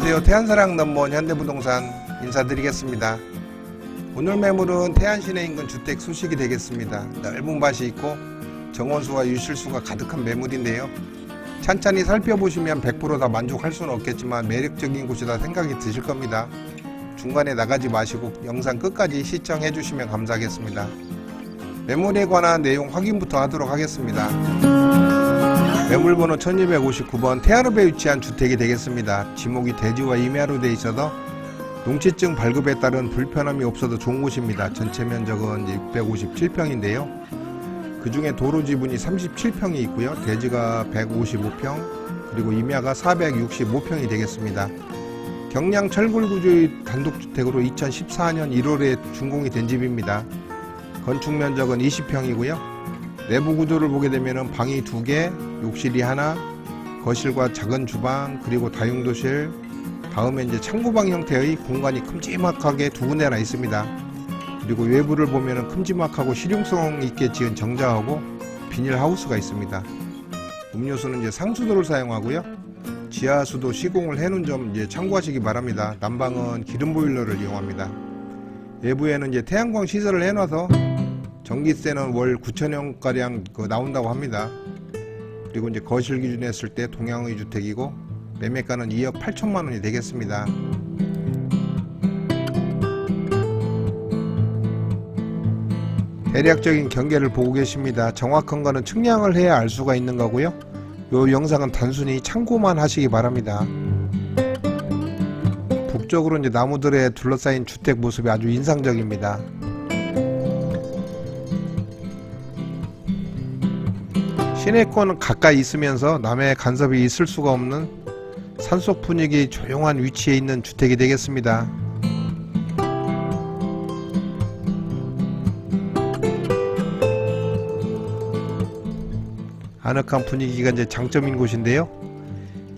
안녕하세요. 태안사랑 넘버원 현대부동산 인사드리겠습니다. 오늘 매물은 태안 시내 인근 주택 소식이 되겠습니다. 넓은 밭이 있고 정원수와 유실수가 가득한 매물인데요. 찬찬히 살펴보시면 100% 다 만족할 수는 없겠지만 매력적인 곳이다 생각이 드실 겁니다. 중간에 나가지 마시고 영상 끝까지 시청해 주시면 감사하겠습니다. 매물에 관한 내용 확인부터 하도록 하겠습니다. 매물번호 1259번 태안읍에 위치한 주택이 되겠습니다. 지목이 대지와 임야로 되어 있어서 농지증 발급에 따른 불편함이 없어도 좋은 곳입니다. 전체 면적은 657평인데요. 그 중에 도로 지분이 37평이 있고요. 대지가 155평, 그리고 임야가 465평이 되겠습니다. 경량 철골 구조의 단독주택으로 2014년 1월에 준공이 된 집입니다. 건축 면적은 20평이고요. 내부 구조를 보게 되면 방이 2개, 욕실이 하나, 거실과 작은 주방, 그리고 다용도실, 다음에 이제 창고방 형태의 공간이 큼지막하게 2군데나 있습니다. 그리고 외부를 보면 큼지막하고 실용성 있게 지은 정자하고 비닐하우스가 있습니다. 음료수는 이제 상수도를 사용하고요. 지하수도 시공을 해놓은 점 이제 참고하시기 바랍니다. 난방은 기름 보일러를 이용합니다. 외부에는 이제 태양광 시설을 해놔서 전기세는 월 9,000원가량 나온다고 합니다. 그리고 이제 거실 기준에 했을 때 동양의 주택이고 매매가는 2억 8천만 원이 되겠습니다. 대략적인 경계를 보고 계십니다. 정확한 거는 측량을 해야 알 수가 있는 거고요. 이 영상은 단순히 참고만 하시기 바랍니다. 북쪽으로 이제 나무들에 둘러싸인 주택 모습이 아주 인상적입니다. 시내권 가까이 있으면서 남의 간섭이 있을 수가 없는 산속 분위기 조용한 위치에 있는 주택이 되겠습니다. 아늑한 분위기가 이제 장점인 곳인데요.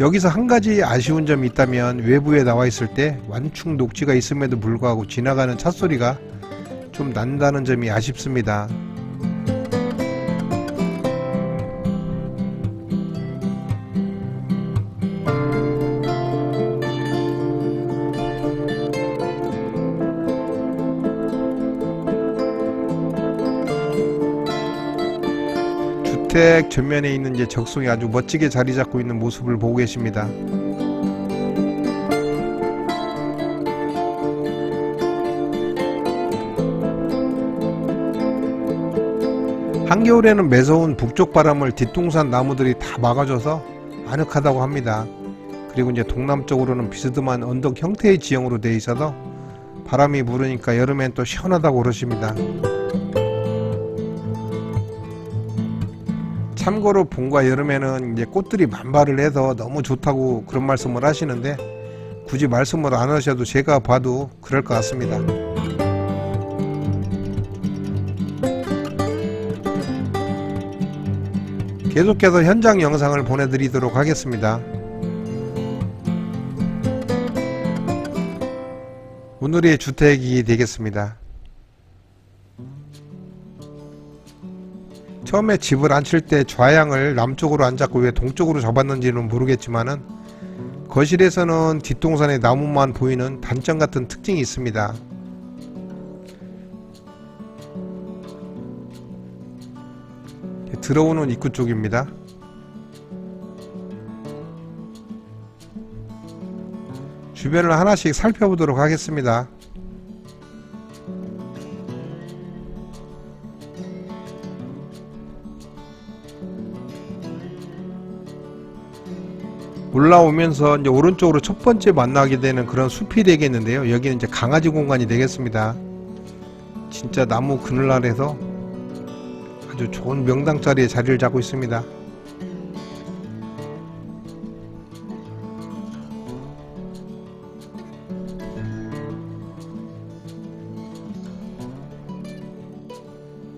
여기서 한 가지 아쉬운 점이 있다면 외부에 나와 있을 때 완충 녹지가 있음에도 불구하고 지나가는 차 소리가 좀 난다는 점이 아쉽습니다. 주택 전면에 있는 이제 적송이 아주 멋지게 자리 잡고 있는 모습을 보고 계십니다. 한겨울에는 매서운 북쪽 바람을 뒷동산 나무들이 다 막아줘서 아늑하다고 합니다. 그리고 이제 동남쪽으로는 비스듬한 언덕 형태의 지형으로 되어 있어서 바람이 부르니까 여름엔 또 시원하다고 그러십니다. 참고로 봄과 여름에는 이제 꽃들이 만발을 해서 너무 좋다고 그런 말씀을 하시는데 굳이 말씀을 안 하셔도 제가 봐도 그럴 것 같습니다. 계속해서 현장 영상을 보내드리도록 하겠습니다. 오늘의 주택이 되겠습니다. 처음에 집을 앉힐 때 좌향을 남쪽으로 안 잡고 왜 동쪽으로 잡았는지는 모르겠지만은 거실에서는 뒷동산의 나무만 보이는 단점 같은 특징이 있습니다. 들어오는 입구 쪽입니다. 주변을 하나씩 살펴보도록 하겠습니다. 올라오면서 이제 오른쪽으로 첫 번째 만나게 되는 그런 숲이 되겠는데요. 여기는 이제 강아지 공간이 되겠습니다. 진짜 나무 그늘 아래서 아주 좋은 명당 자리에 자리를 잡고 있습니다.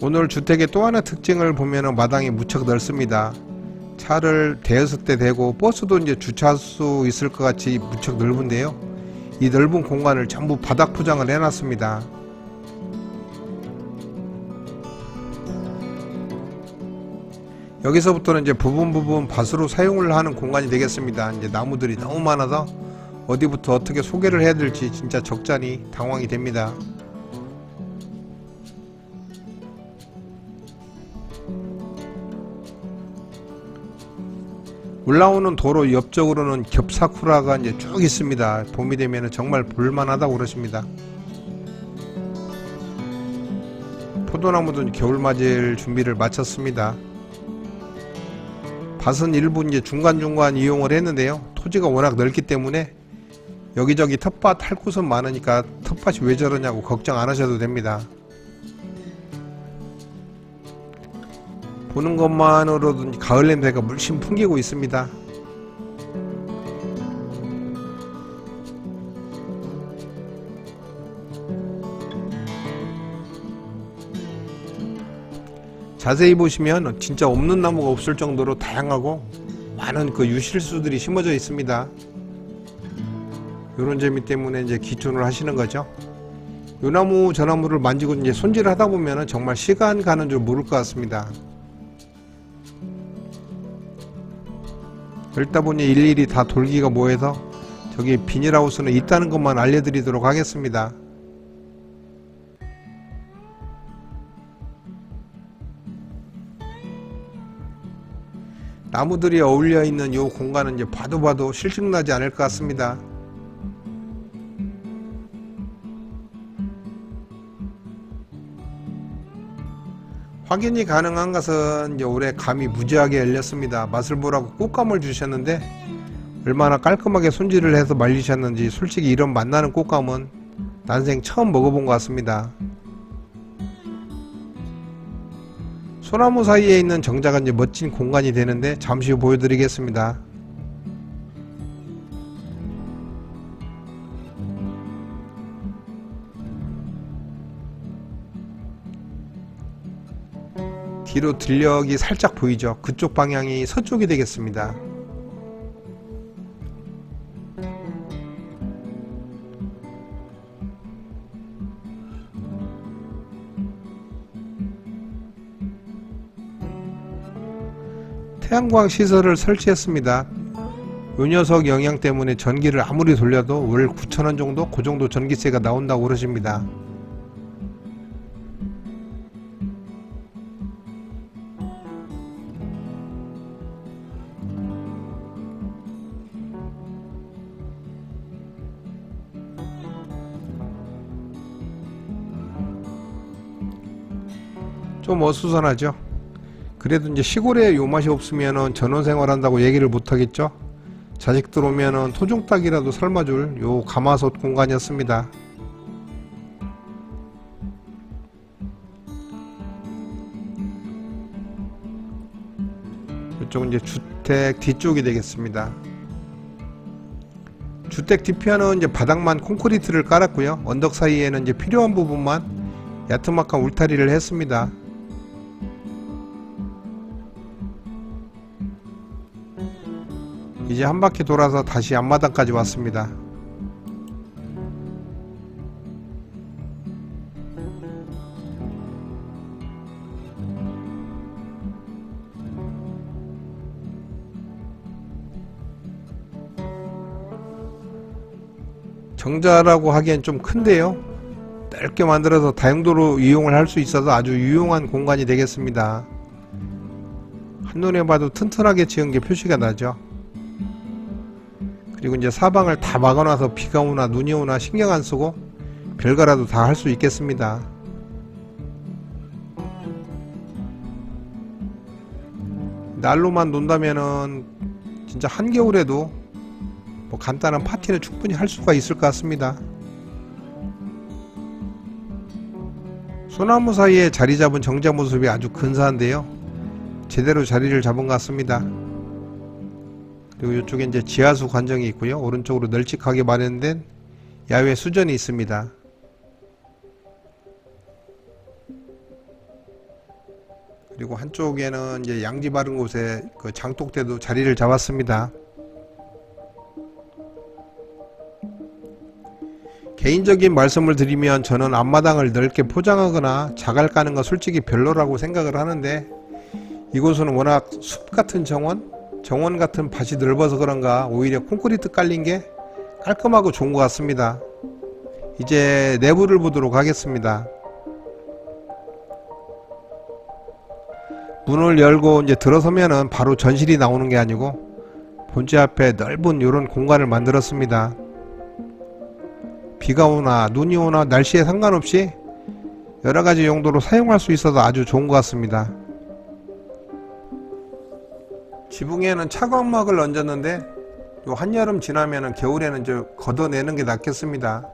오늘 주택의 또 하나 특징을 보면은 마당이 무척 넓습니다. 차를 대여섯 대 대고 버스도 이제 주차할 수 있을 것 같이 무척 넓은데요. 이 넓은 공간을 전부 바닥 포장을 해놨습니다. 여기서부터는 이제 부분 밭으로 사용을 하는 공간이 되겠습니다. 이제 나무들이 너무 많아서 어디부터 어떻게 소개를 해야 될지 진짜 적잖이 당황이 됩니다. 올라오는 도로 옆쪽으로는 겹사쿠라가 이제 쭉 있습니다. 봄이 되면 정말 볼만하다고 그러십니다. 포도나무도 겨울 맞이할 준비를 마쳤습니다. 밭은 일부 이제 중간중간 이용을 했는데요. 토지가 워낙 넓기 때문에 여기저기 텃밭 할 곳은 많으니까 텃밭이 왜 저러냐고 걱정 안 하셔도 됩니다. 보는 것만으로도 가을 냄새가 물씬 풍기고 있습니다. 자세히 보시면 진짜 없는 나무가 없을 정도로 다양하고 많은 그 유실수들이 심어져 있습니다. 이런 재미 때문에 이제 기촌을 하시는 거죠. 요 나무 저 나무를 만지고 이제 손질을 하다 보면 정말 시간 가는 줄 모를 것 같습니다. 읽다 보니 일일이 다 돌기가 뭐해서 저기 비닐하우스는 있다는 것만 알려드리도록 하겠습니다. 나무들이 어울려 있는 이 공간은 이제 봐도 실증나지 않을 것 같습니다. 확인이 가능한 것은 이제 올해 감이 무지하게 열렸습니다. 맛을 보라고 꽃감을 주셨는데 얼마나 깔끔하게 손질을 해서 말리셨는지 솔직히 이런 맛나는 꽃감은 난생 처음 먹어본 것 같습니다. 소나무 사이에 있는 정자가 이제 멋진 공간이 되는데 잠시 후 보여드리겠습니다. 뒤로 들녘이 살짝 보이죠? 그쪽 방향이 서쪽이 되겠습니다. 태양광 시설을 설치했습니다. 요 녀석 영향 때문에 전기를 아무리 돌려도 월 9,000원 정도? 그 정도 전기세가 나온다고 그러십니다. 좀 어수선하죠. 그래도 이제 시골에 요 맛이 없으면은 전원생활 한다고 얘기를 못하겠죠. 자식들 오면은 토종닭이라도 삶아줄 요 가마솥 공간이었습니다. 이쪽은 이제 주택 뒤쪽이 되겠습니다. 주택 뒤편은 이제 바닥만 콘크리트를 깔았고요. 언덕 사이에는 이제 필요한 부분만 야트막한 울타리를 했습니다. 이제 한 바퀴 돌아서 다시 앞마당까지 왔습니다. 정자라고 하기엔 좀 큰데요. 넓게 만들어서 다용도로 이용을 할 수 있어서 아주 유용한 공간이 되겠습니다. 한눈에 봐도 튼튼하게 지은 게 표시가 나죠. 그리고 이제 사방을 다 막아놔서 비가 오나 눈이 오나 신경 안 쓰고 별거라도 다 할 수 있겠습니다. 날로만 논다면은 진짜 한겨울에도 뭐 간단한 파티는 충분히 할 수가 있을 것 같습니다. 소나무 사이에 자리 잡은 정자 모습이 아주 근사한데요. 제대로 자리를 잡은 것 같습니다. 그리고 이쪽에 이제 지하수 관정이 있고요. 오른쪽으로 널찍하게 마련된 야외 수전이 있습니다. 그리고 한쪽에는 이제 양지 바른 곳에 그 장독대도 자리를 잡았습니다. 개인적인 말씀을 드리면 저는 앞마당을 넓게 포장하거나 자갈 까는 거 솔직히 별로라고 생각을 하는데 이곳은 워낙 숲 같은 정원 같은 밭이 넓어서 그런가 오히려 콘크리트 깔린 게 깔끔하고 좋은 것 같습니다. 이제 내부를 보도록 하겠습니다. 문을 열고 이제 들어서면은 바로 전실이 나오는 게 아니고 본체 앞에 넓은 이런 공간을 만들었습니다. 비가 오나 눈이 오나 날씨에 상관없이 여러가지 용도로 사용할 수 있어서 아주 좋은 것 같습니다. 지붕에는 차광막을 얹었는데 요 한여름 지나면은 겨울에는 저 걷어내는 게 낫겠습니다.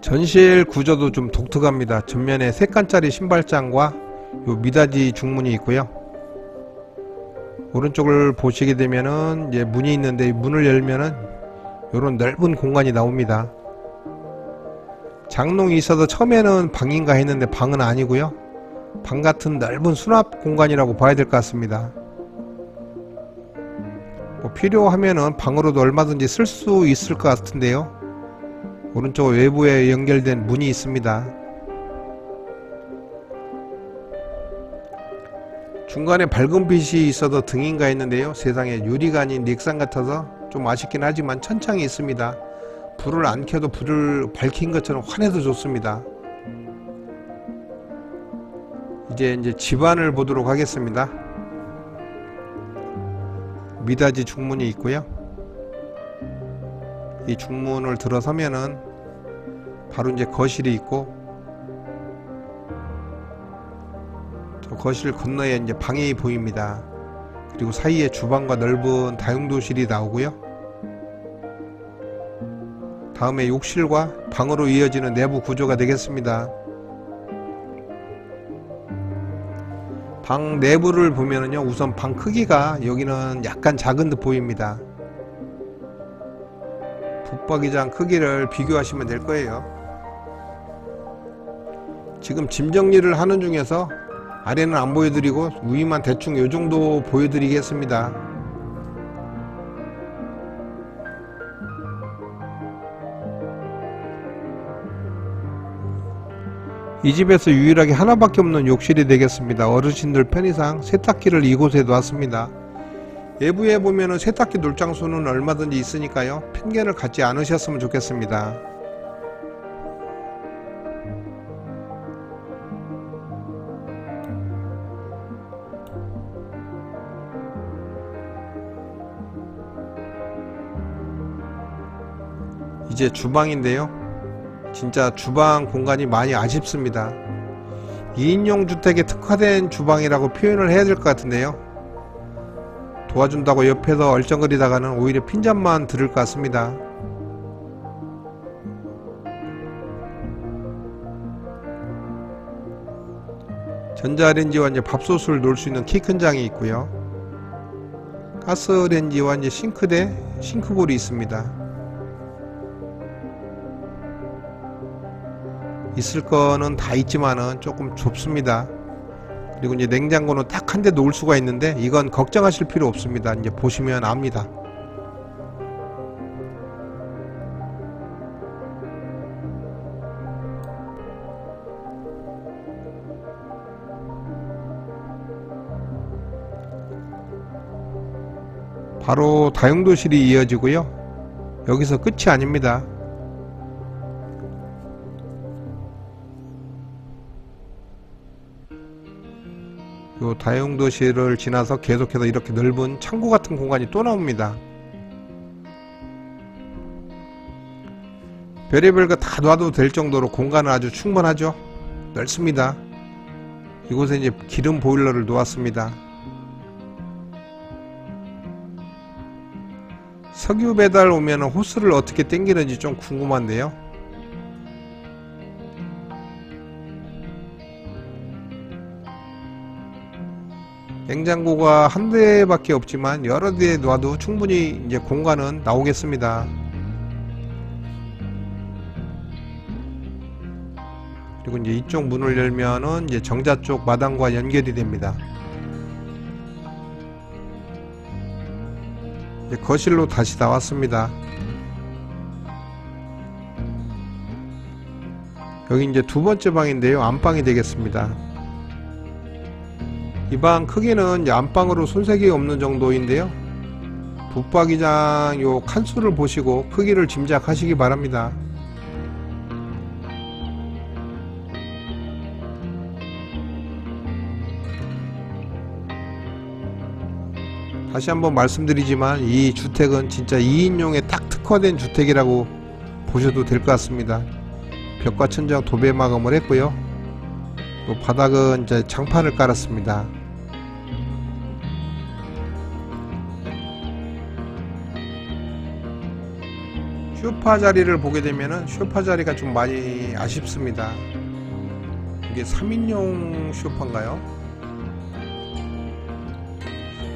전실 구조도 좀 독특합니다. 전면에 3칸짜리 신발장과 요 미닫이 중문이 있고요. 오른쪽을 보시게 되면은 이제 문이 있는데 문을 열면은 요런 넓은 공간이 나옵니다. 장롱이 있어서 처음에는 방인가 했는데 방은 아니고요. 방 같은 넓은 수납 공간이라고 봐야 될 것 같습니다. 뭐 필요하면은 방으로도 얼마든지 쓸 수 있을 것 같은데요. 오른쪽 외부에 연결된 문이 있습니다. 중간에 밝은 빛이 있어도 등인가 했는데요. 세상에 유리가 아닌 닉산 같아서 좀 아쉽긴 하지만 천창이 있습니다. 불을 안 켜도 불을 밝힌 것처럼 환해도 좋습니다. 이제 집안을 보도록 하겠습니다. 미닫이 중문이 있고요. 이 중문을 들어서면은 바로 이제 거실이 있고, 저 거실 건너에 이제 방이 보입니다. 그리고 사이에 주방과 넓은 다용도실이 나오고요. 다음에 욕실과 방으로 이어지는 내부 구조가 되겠습니다. 방 내부를 보면은요, 우선 방 크기가 여기는 약간 작은 듯 보입니다. 붙박이장 크기를 비교하시면 될 거예요. 지금 짐 정리를 하는 중에서 아래는 안 보여드리고 위만 대충 요정도 보여드리겠습니다. 이 집에서 유일하게 하나밖에 없는 욕실이 되겠습니다. 어르신들 편의상 세탁기를 이곳에 놨습니다. 외부에 보면은 세탁기 놀 장소는 얼마든지 있으니까요, 편견을 갖지 않으셨으면 좋겠습니다. 이제 주방인데요, 진짜 주방 공간이 많이 아쉽습니다. 2인용 주택에 특화된 주방이라고 표현을 해야 될 것 같은데요, 도와준다고 옆에서 얼쩡거리다가는 오히려 핀잔만 들을 것 같습니다. 전자레인지와 이제 밥솥을 놓을 수 있는 키 큰 장이 있고요. 가스레인지와 이제 싱크대, 싱크볼이 있습니다. 있을 거는 다 있지만은 조금 좁습니다. 그리고 이제 냉장고는 딱 한 대 놓을 수가 있는데 이건 걱정하실 필요 없습니다. 이제 보시면 압니다. 바로 다용도실이 이어지고요. 여기서 끝이 아닙니다. 요 다용도실을 지나서 계속해서 이렇게 넓은 창고 같은 공간이 또 나옵니다. 별의별 거 다 놔도 될 정도로 공간은 아주 충분하죠. 넓습니다. 이곳에 이제 기름 보일러를 놓았습니다. 석유 배달 오면 호스를 어떻게 당기는지 좀 궁금한데요. 냉장고가 한 대밖에 없지만 여러 대 놔도 충분히 이제 공간은 나오겠습니다. 그리고 이제 이쪽 문을 열면은 이제 정자 쪽 마당과 연결이 됩니다. 이제 거실로 다시 나왔습니다. 여기 이제 두 번째 방인데요. 안방이 되겠습니다. 이 방 크기는 이제 안방으로 손색이 없는 정도인데요. 붙박이장 요 칸수를 보시고 크기를 짐작하시기 바랍니다. 다시 한번 말씀드리지만 이 주택은 진짜 2인용에 딱 특화된 주택이라고 보셔도 될 것 같습니다. 벽과 천장 도배 마감을 했고요. 또 바닥은 이제 장판을 깔았습니다. 쇼파 자리를 보게 되면은 쇼파 자리가 좀 많이 아쉽습니다. 이게 3인용 쇼파인가요?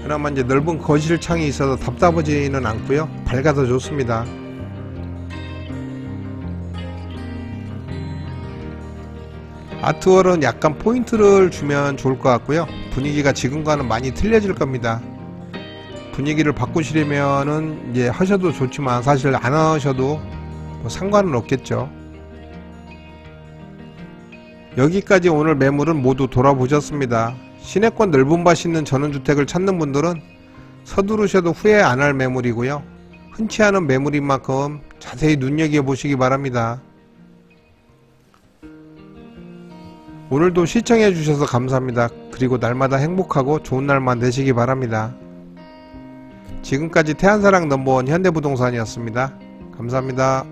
그나마 이제 넓은 거실 창이 있어서 답답하지는 않고요. 밝아서 좋습니다. 아트월은 약간 포인트를 주면 좋을 것 같고요. 분위기가 지금과는 많이 틀려질 겁니다. 분위기를 바꾸시려면은 이제 하셔도 좋지만 사실 안 하셔도 뭐 상관은 없겠죠. 여기까지 오늘 매물은 모두 돌아보셨습니다. 시내권 넓은 밭 있는 전원주택을 찾는 분들은 서두르셔도 후회 안 할 매물이고요. 흔치 않은 매물인 만큼 자세히 눈여겨보시기 바랍니다. 오늘도 시청해 주셔서 감사합니다. 그리고 날마다 행복하고 좋은 날만 되시기 바랍니다. 지금까지 태안사랑 넘버원 현대부동산이었습니다. 감사합니다.